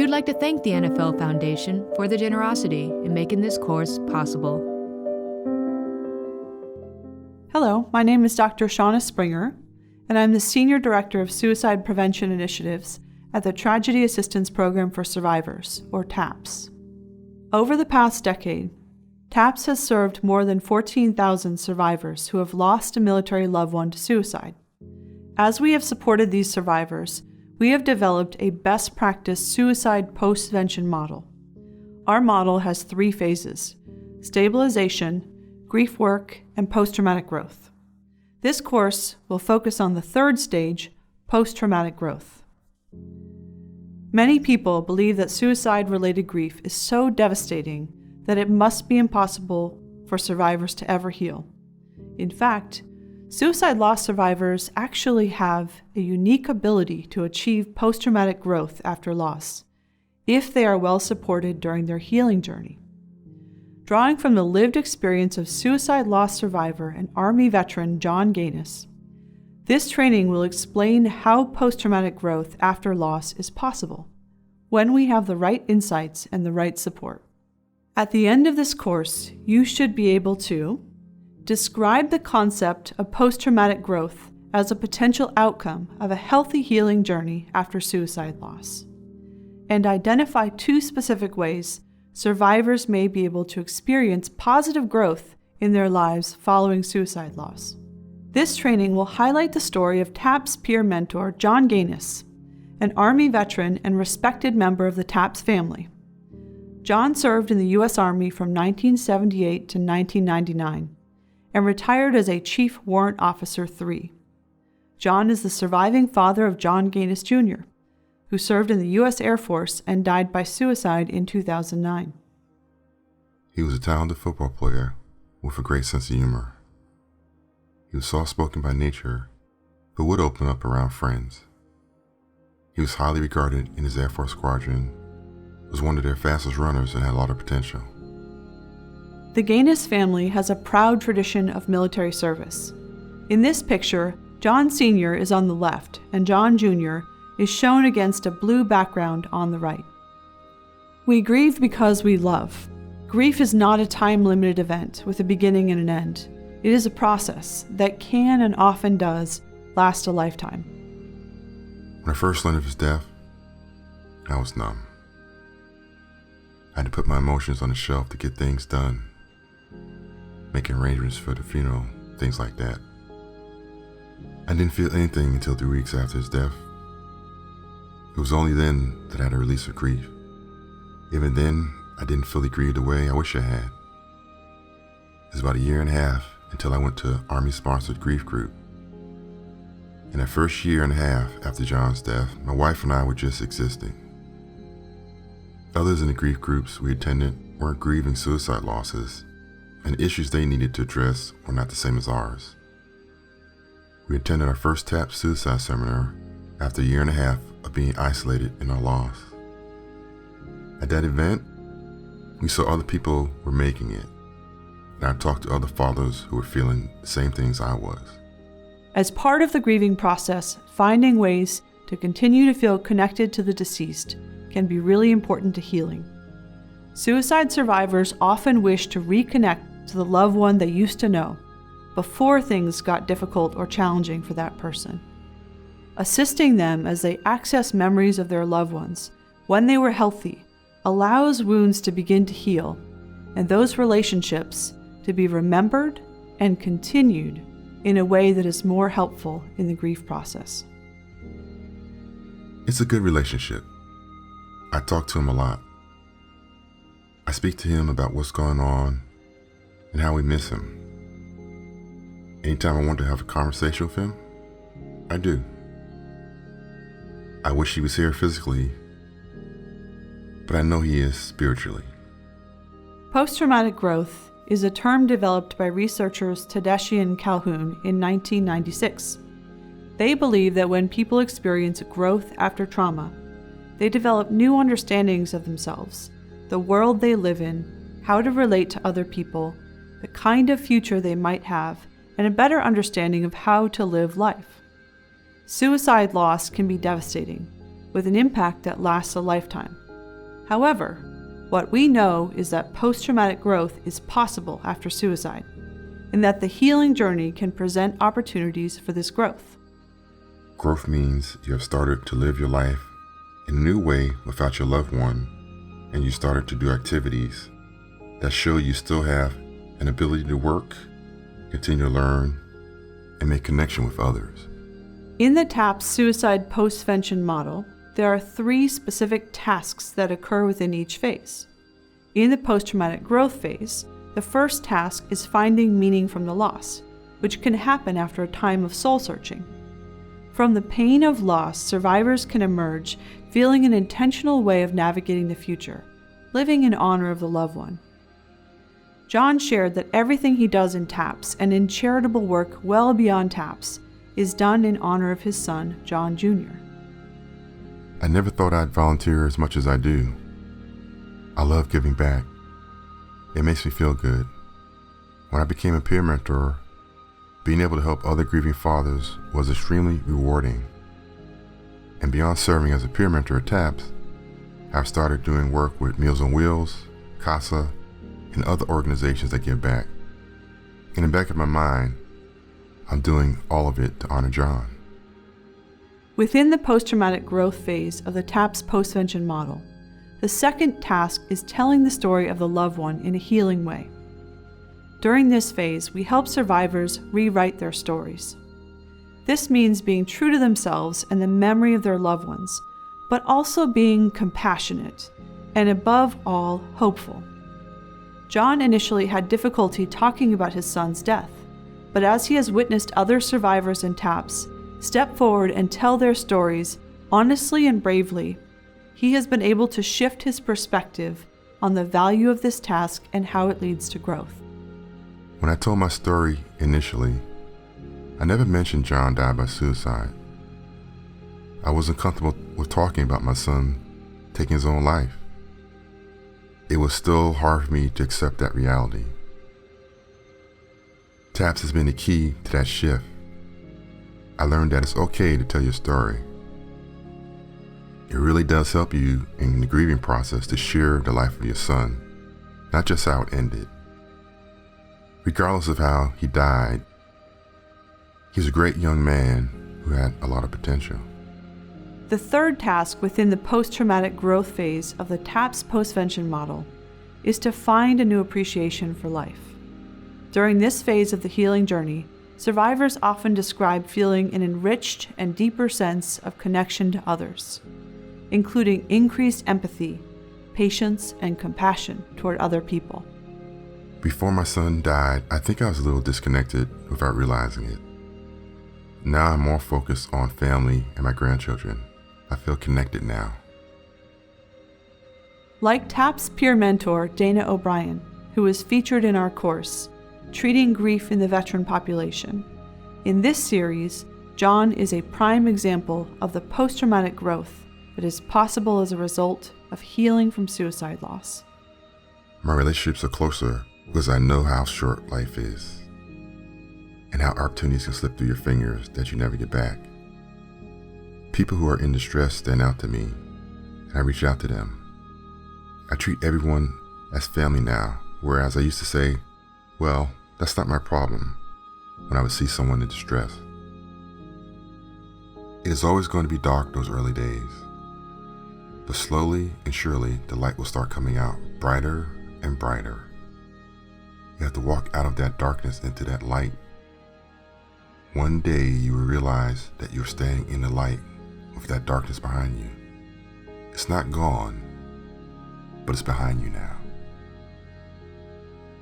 would like to thank the NFL Foundation for their generosity in making this course possible. Hello, my name is Dr. Shauna Springer, and I'm the Senior Director of Suicide Prevention Initiatives at the Tragedy Assistance Program for Survivors, or TAPS. Over the past decade, TAPS has served more than 14,000 survivors who have lost a military loved one to suicide. As we have supported these survivors, we have developed a best practice suicide postvention model. Our model has 3 phases: stabilization, grief work, and post-traumatic growth. This course will focus on the 3rd stage, post-traumatic growth. Many people believe that suicide-related grief is so devastating that it must be impossible for survivors to ever heal. In fact, suicide loss survivors actually have a unique ability to achieve post-traumatic growth after loss, if they are well supported during their healing journey. Drawing from the lived experience of suicide loss survivor and Army veteran Jon Ganues, this training will explain how post-traumatic growth after loss is possible when we have the right insights and the right support. At the end of this course, you should be able to describe the concept of post-traumatic growth as a potential outcome of a healthy healing journey after suicide loss, and identify 2 specific ways survivors may be able to experience positive growth in their lives following suicide loss. This training will highlight the story of TAPS peer mentor Jon Ganues, an Army veteran and respected member of the TAPS family. Jon served in the U.S. Army from 1978 to 1999 and retired as a Chief Warrant Officer 3. Jon is the surviving father of Jon Ganues Jr., who served in the U.S. Air Force and died by suicide in 2009. He was a talented football player with a great sense of humor. He was soft-spoken by nature, but would open up around friends. He was highly regarded in his Air Force squadron, was one of their fastest runners, and had a lot of potential. The Ganues family has a proud tradition of military service. In this picture, Jon Sr. is on the left and Jon Jr. is shown against a blue background on the right. We grieve because we love. Grief is not a time-limited event with a beginning and an end. It is a process that can and often does last a lifetime. When I first learned of his death, I was numb. I had to put my emotions on the shelf to get things done, making arrangements for the funeral, things like that. I didn't feel anything until 3 weeks after his death. It was only then that I had a release of grief. Even then, I didn't fully grieve the way I wish I had. It was about 1.5 years until I went to an Army-sponsored grief group. In that first 1.5 years after Jon's death, my wife and I were just existing. Others in the grief groups we attended weren't grieving suicide losses, and the issues they needed to address were not the same as ours. We attended our first TAPS suicide seminar after 1.5 years of being isolated in our loss. At that event, we saw other people were making it, and I talked to other fathers who were feeling the same things I was. As part of the grieving process, finding ways to continue to feel connected to the deceased can be really important to healing. Suicide survivors often wish to reconnect to the loved one they used to know before things got difficult or challenging for that person. Assisting them as they access memories of their loved ones when they were healthy allows wounds to begin to heal and those relationships to be remembered and continued in a way that is more helpful in the grief process. It's a good relationship. I talk to him a lot. I speak to him about what's going on and how we miss him. Anytime I want to have a conversation with him, I do. I wish he was here physically, but I know he is spiritually. Post-traumatic growth is a term developed by researchers Tedeschi and Calhoun in 1996. They believe that when people experience growth after trauma, they develop new understandings of themselves, the world they live in, how to relate to other people, the kind of future they might have, and a better understanding of how to live life. Suicide loss can be devastating, with an impact that lasts a lifetime. However, what we know is that post-traumatic growth is possible after suicide, and that the healing journey can present opportunities for this growth. Growth means you have started to live your life in a new way without your loved one, and you started to do activities that show you still have an ability to work, continue to learn, and make connection with others. In the TAPS Suicide Postvention Model, there are 3 specific tasks that occur within each phase. In the post-traumatic growth phase, the first task is finding meaning from the loss, which can happen after a time of soul-searching. From the pain of loss, survivors can emerge feeling an intentional way of navigating the future, living in honor of the loved one. Jon shared that everything he does in TAPS and in charitable work well beyond TAPS is done in honor of his son, Jon Jr. I never thought I'd volunteer as much as I do. I love giving back. It makes me feel good. When I became a peer mentor, being able to help other grieving fathers was extremely rewarding. And beyond serving as a peer mentor at TAPS, I've started doing work with Meals on Wheels, CASA, and other organizations that give back. In the back of my mind, I'm doing all of it to honor Jon. Within the post-traumatic growth phase of the TAPS Postvention Model, the second task is telling the story of the loved one in a healing way. During this phase, we help survivors rewrite their stories. This means being true to themselves and the memory of their loved ones, but also being compassionate and, above all, hopeful. Jon initially had difficulty talking about his son's death, but as he has witnessed other survivors in TAPS step forward and tell their stories honestly and bravely, he has been able to shift his perspective on the value of this task and how it leads to growth. When I told my story initially, I never mentioned Jon died by suicide. I wasn't comfortable with talking about my son taking his own life. It was still hard for me to accept that reality. TAPS has been the key to that shift. I learned that it's okay to tell your story. It really does help you in the grieving process to share the life of your son, not just how it ended. Regardless of how he died, he's a great young man who had a lot of potential. The third task within the post-traumatic growth phase of the TAPS Postvention Model is to find a new appreciation for life. During this phase of the healing journey, survivors often describe feeling an enriched and deeper sense of connection to others, including increased empathy, patience, and compassion toward other people. Before my son died, I think I was a little disconnected without realizing it. Now I'm more focused on family and my grandchildren. I feel connected now. Like TAPS peer mentor Dana O'Brien, who is featured in our course, Treating Grief in the Veteran Population, in this series, Jon is a prime example of the post-traumatic growth that is possible as a result of healing from suicide loss. My relationships are closer because I know how short life is and how opportunities can slip through your fingers that you never get back. People who are in distress stand out to me, and I reach out to them. I treat everyone as family now, whereas I used to say, well, that's not my problem, when I would see someone in distress. It is always going to be dark those early days, but slowly and surely the light will start coming out, brighter and brighter. You have to walk out of that darkness into that light. One day you will realize that you're standing in the light with that darkness behind you. It's not gone, but it's behind you now.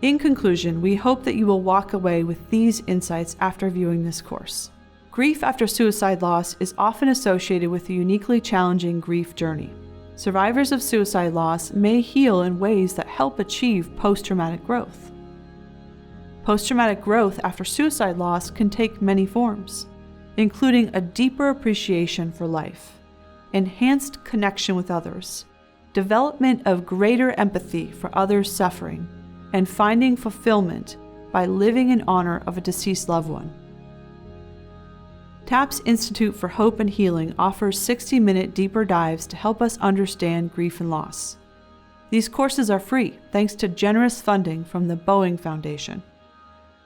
In conclusion, we hope that you will walk away with these insights after viewing this course. Grief after suicide loss is often associated with a uniquely challenging grief journey. Survivors of suicide loss may heal in ways that help achieve post-traumatic growth. Post-traumatic growth after suicide loss can take many forms, including a deeper appreciation for life, enhanced connection with others, development of greater empathy for others' suffering, and finding fulfillment by living in honor of a deceased loved one. TAPS Institute for Hope and Healing offers 60-minute deeper dives to help us understand grief and loss. These courses are free thanks to generous funding from the Boeing Foundation.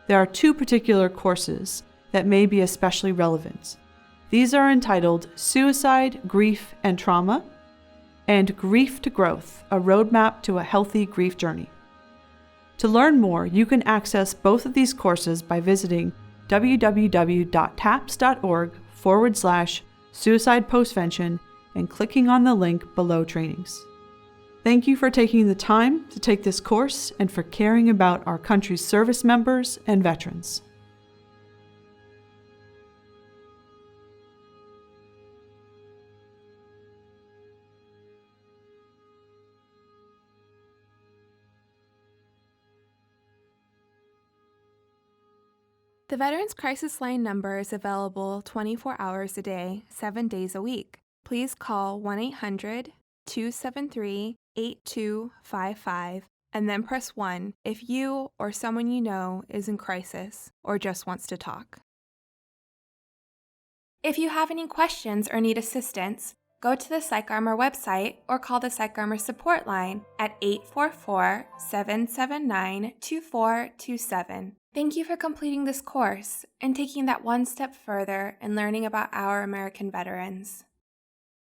There are 2 particular courses that may be especially relevant. These are entitled Suicide, Grief, and Trauma, and Grief to Growth, a Roadmap to a Healthy Grief Journey. To learn more, you can access both of these courses by visiting www.taps.org/suicide postvention and clicking on the link below trainings. Thank you for taking the time to take this course and for caring about our country's service members and veterans. The Veterans Crisis Line number is available 24 hours a day, 7 days a week. Please call 1-800-273-8255 and then press 1 if you or someone you know is in crisis or just wants to talk. If you have any questions or need assistance, go to the PsychArmor website or call the PsychArmor support line at 844-779-2427. Thank you for completing this course and taking that one step further in learning about our American veterans.